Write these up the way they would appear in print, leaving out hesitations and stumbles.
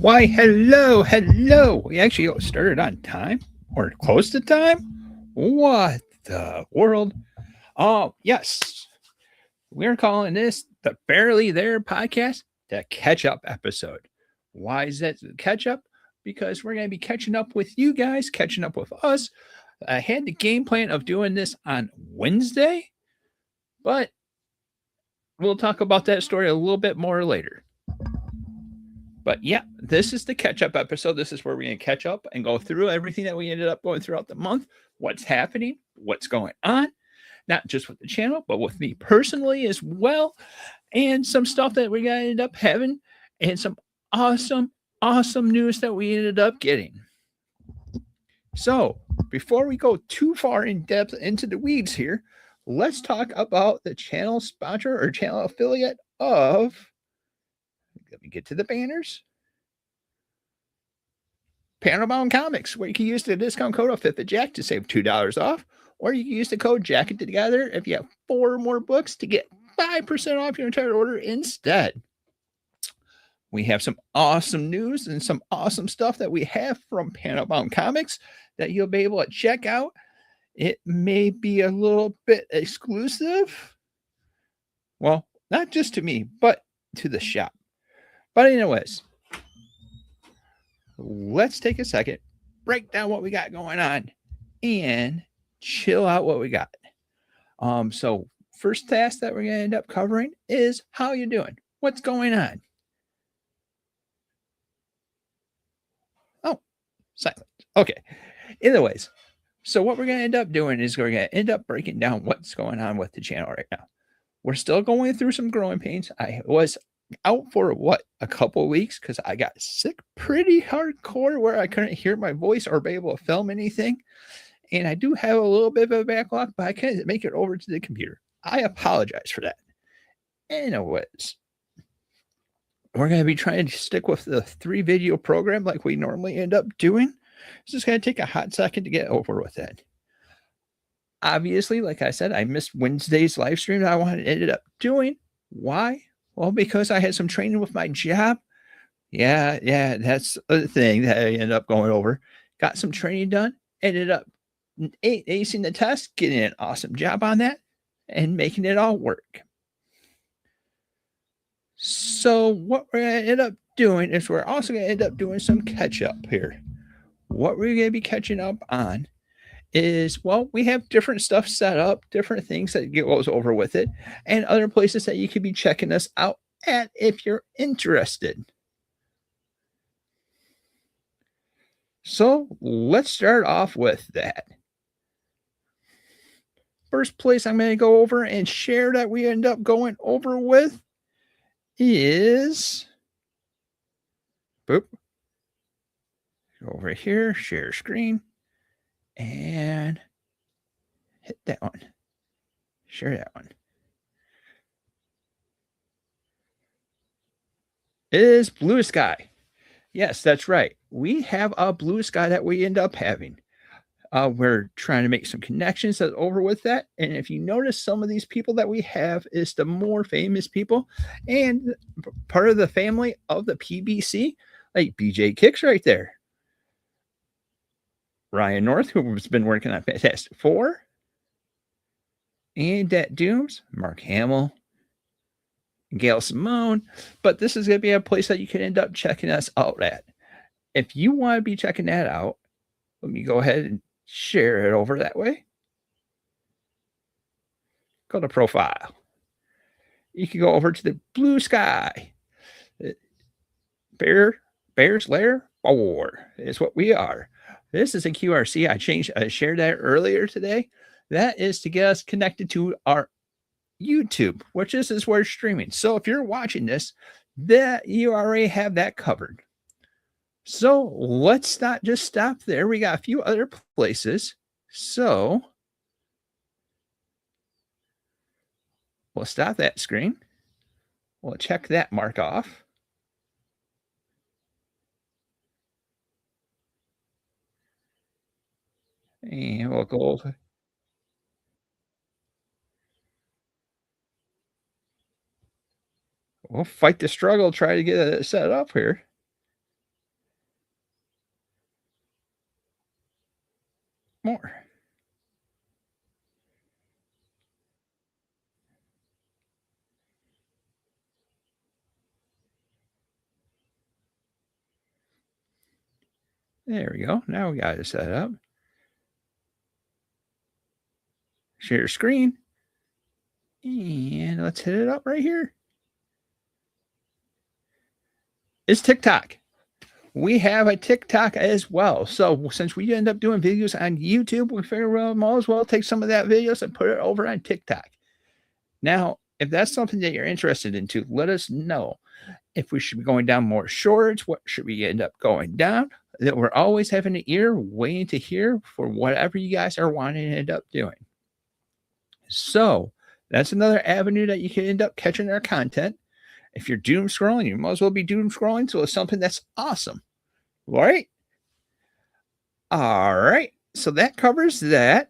Why, hello, hello. We actually started on time or close to time. What the world? Oh, yes. We're calling this the Barely There podcast, the catch up episode. Why is that catch up? Because we're going to be catching up with you guys, catching up with us. I had the game plan of doing this on Wednesday, but we'll talk about that story a little bit more later. But yeah, this is the catch up episode. This is where we're going to catch up and go through everything that we ended up going throughout the month, what's happening, what's going on, not just with the channel, but with me personally as well, and some stuff that we got ended up having, and some awesome news that we ended up getting. So, before we go too far in depth into the weeds here, let's talk about the channel sponsor or channel affiliate of. Let me get to the banners. Panelbound Comics, where you can use the discount code of Fifth of Jack to save $2 off, or you can use the code Jacket Together if you have 4 or more books to get 5% off your entire order instead. We have some awesome news and some awesome stuff that we have from Panelbound Comics that you'll be able to check out. It may be a little bit exclusive. Well, not just to me, but to the shop. But anyways, let's take a second, break down what we got going on, and chill out what we got. So first task that we're gonna end up covering is how you doing? What's going on? Oh, silence. Okay. Anyways, so what we're gonna end up doing is we're gonna end up breaking down what's going on with the channel right now. We're still going through some growing pains. I was out for a couple of weeks because I got sick pretty hardcore where I couldn't hear my voice or be able to film anything. And I do have a little bit of a backlog, but I can't make it over to the computer. I apologize for that. Anyways, we're going to be trying to stick with the 3 video program like we normally end up doing. It's just going to take a hot second to get over with that. Obviously, like I said, I missed Wednesday's live stream that I ended up doing. Why? Well, because I had some training with my job. Yeah, that's the thing that I ended up going over. Got some training done, ended up acing the test, getting an awesome job on that, and making it all work. So what we're going to end up doing is we're also going to end up doing some catch up here. What we're going to be catching up on is, well, we have different stuff set up, different things that goes over with it, and other places that you could be checking us out at if you're interested. So let's start off with that. First place I'm going to go over and share that we end up going over with is, boop, go over here, share screen, and hit that one. Share that one. It is Blue Sky. Yes, that's right. We have a Blue Sky that we end up having. We're trying to make some connections that over with that. And if you notice, some of these people that we have is the more famous people and part of the family of the PBC, like BJ Kicks right there. Ryan North, who's been working on Fantastic Four. And Dat Dooms, Mark Hamill, Gail Simone. But this is going to be a place that you can end up checking us out at. If you want to be checking that out, let me go ahead and share it over that way. Go to profile. You can go over to the Blue Sky. Bears Lair 4 is what we are. This is a QRC. I shared that earlier today. That is to get us connected to our YouTube, which is where it's streaming. So if you're watching this, that you already have that covered. So let's not just stop there. We got a few other places. So we'll stop that screen. We'll check that mark off. And we'll go. We'll fight the struggle, try to get it set up here. more. There we go. Now we got it set up. Share screen. And let's hit it up right here. It's TikTok. We have a TikTok as well. So since we end up doing videos on YouTube, we figure we might as well take some of that videos and put it over on TikTok. Now, if that's something that you're interested into, let us know. If we should be going down more shorts, what should we end up going down? That we're always having an ear waiting to hear for whatever you guys are wanting to end up doing. So that's another avenue that you can end up catching our content. If you're doom scrolling, you might as well be doom scrolling. So it's something that's awesome. All right. All right. So that covers that.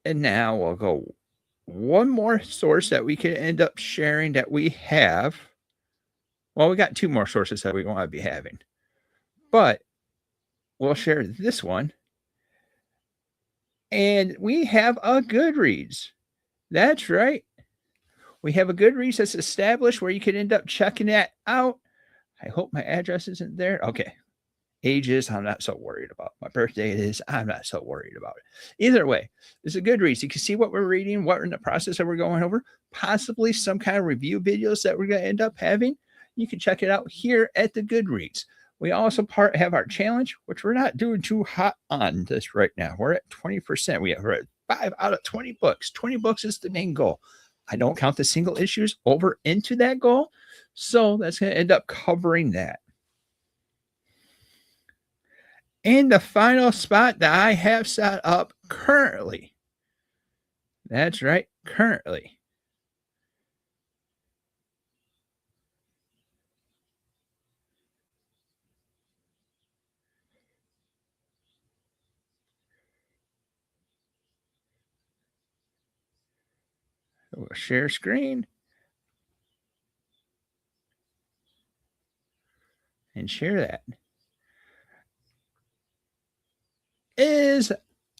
And now we'll go one more source that we can end up sharing that we have. Well, we got two more sources that we want to be having, but we'll share this one. And we have a Goodreads. That's right. We have a Goodreads that's established where you can end up checking that out. I hope my address isn't there. Okay. Ages, I'm not so worried about. My birthday it is, I'm not so worried about it. Either way, it's a Goodreads. You can see what we're reading, what we're in the process that we're going over, possibly some kind of review videos that we're going to end up having. You can check it out here at the Goodreads. We also have our challenge, which we're not doing too hot on this right now. We're at 20%. We have read 5 out of 20 books. 20 books is the main goal. I don't count the single issues over into that goal. So that's going to end up covering that. And the final spot that I have set up currently. That's right, currently. We'll share screen. And share that. Is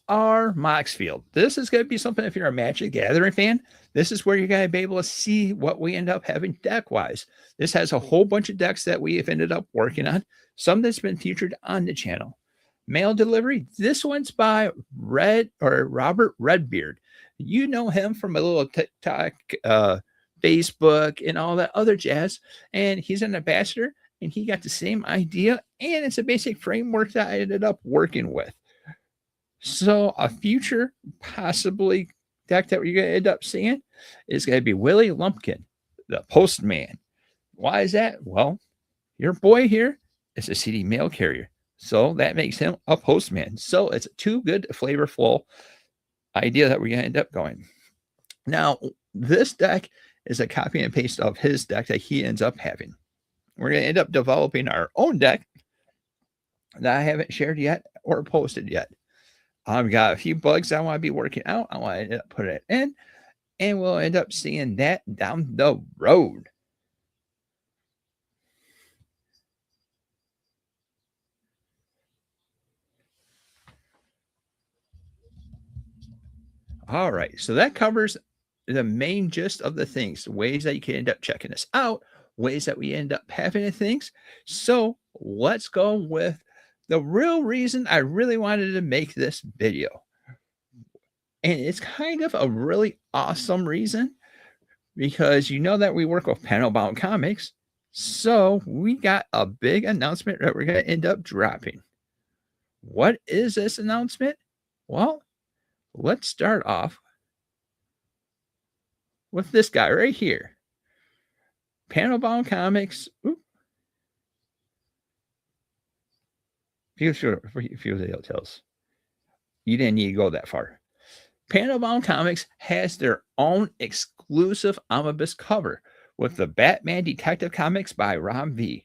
our Moxfield. This is going to be something if you're a Magic Gathering fan. This is where you're going to be able to see what we end up having deck-wise. This has a whole bunch of decks that we have ended up working on. Some that's been featured on the channel. Mail delivery. This one's by Robert Redbeard. You know him from a little TikTok, Facebook, and all that other jazz. And he's an ambassador, and he got the same idea. And it's a basic framework that I ended up working with. So a future possibly deck that we're going to end up seeing is going to be Willie Lumpkin, the Postman. Why is that? Well, your boy here is a CD mail carrier. So that makes him a postman. So it's too good, flavorful idea that we're going to end up going. Now, this deck is a copy and paste of his deck that he ends up having. We're going to end up developing our own deck that I haven't shared yet or posted yet. I've got a few bugs I want to be working out. I want to end up putting it in, and we'll end up seeing that down the road. All right, so that covers the main gist of the things, ways that you can end up checking us out, ways that we end up having things. So let's go with the real reason I really wanted to make this video. And it's kind of a really awesome reason because you know that we work with Panel Bound Comics. So we got a big announcement that we're going to end up dropping. What is this announcement? Well, let's start off with this guy right here. Panel Bound Comics. Few details. You didn't need to go that far. Panel Bound Comics has their own exclusive omnibus cover with the Batman Detective Comics by Rob V.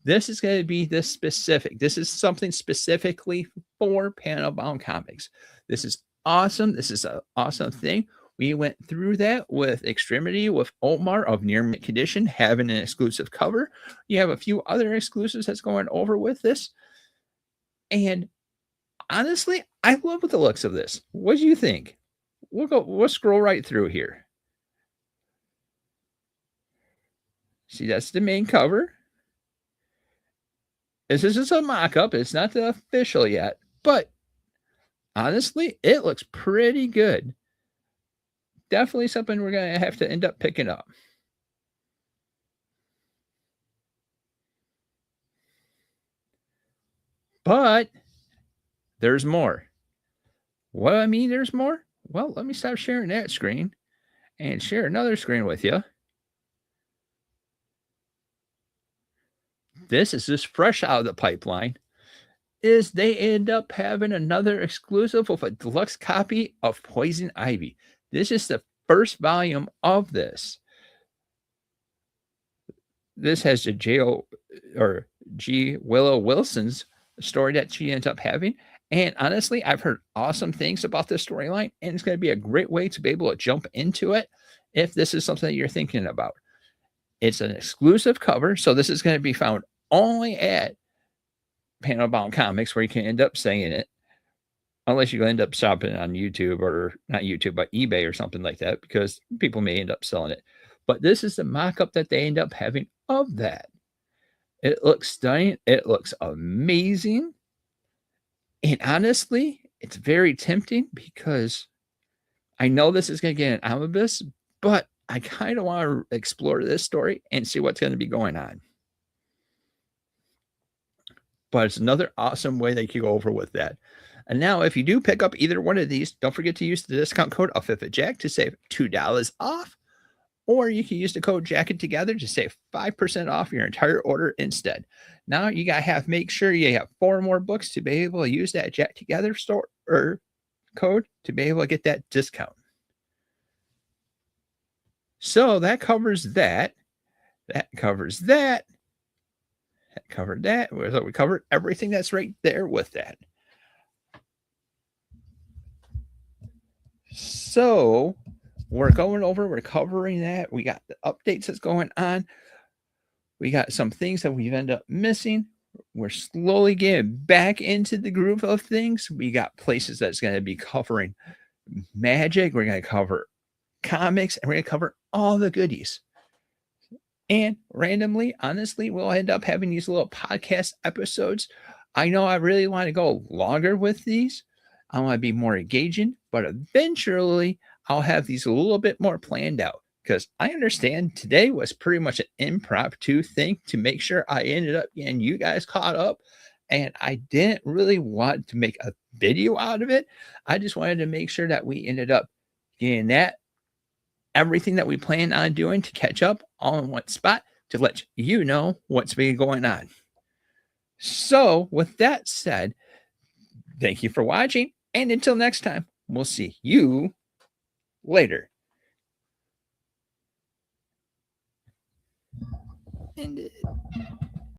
This is going to be this specific. This is something specifically for Panel Bound Comics. This is awesome. This is an awesome thing. We went through that with Extremity with Omar of Near Mint Condition having an exclusive cover. You have a few other exclusives that's going over with this. And honestly, I love the looks of this. What do you think? We'll scroll right through here. See, that's the main cover. This is just a mock-up. It's not the official yet, but honestly, it looks pretty good. Definitely something we're gonna have to end up picking up. But there's more. What do I mean there's more? Well, let me stop sharing that screen and share another screen with you. This is just fresh out of the pipeline. Is they end up having another exclusive of a deluxe copy of Poison Ivy. This is the first volume of this. This has the G. Willow Wilson's story that she ends up having. And honestly, I've heard awesome things about this storyline, and it's going to be a great way to be able to jump into it if this is something that you're thinking about. It's an exclusive cover, so this is going to be found only at Panel Bound Comics, where you can end up saying it, unless you end up shopping on YouTube, or not YouTube, but eBay or something like that, because people may end up selling it. But this is the mock-up that they end up having of that. It looks stunning. It looks amazing. And honestly, it's very tempting because I know this is going to get an omnibus, but I kind of want to explore this story and see what's going to be going on. But it's another awesome way they could go over with that. And now, if you do pick up either one of these, don't forget to use the discount code AFIFAJack to save $2 off. Or you can use the code Jacket Together to save 5% off your entire order instead. Now you gotta make sure you have 4 more books to be able to use that Jack Together store or code to be able to get that discount. So that covers that. That covers that. That covered that. So we covered everything that's right there with that. So we're covering that. We got the updates that's going on. We got some things that we've ended up missing. We're slowly getting back into the groove of things. We got places that's going to be covering magic. We're going to cover comics, and we're going to cover all the goodies. And randomly, honestly, we'll end up having these little podcast episodes. I know I really want to go longer with these. I want to be more engaging, but eventually I'll have these a little bit more planned out, because I understand today was pretty much an impromptu thing to make sure I ended up getting you guys caught up. And I didn't really want to make a video out of it. I just wanted to make sure that we ended up getting everything that we plan on doing to catch up all in one spot to let you know what's been going on. So with that said, thank you for watching. And until next time, we'll see you later. And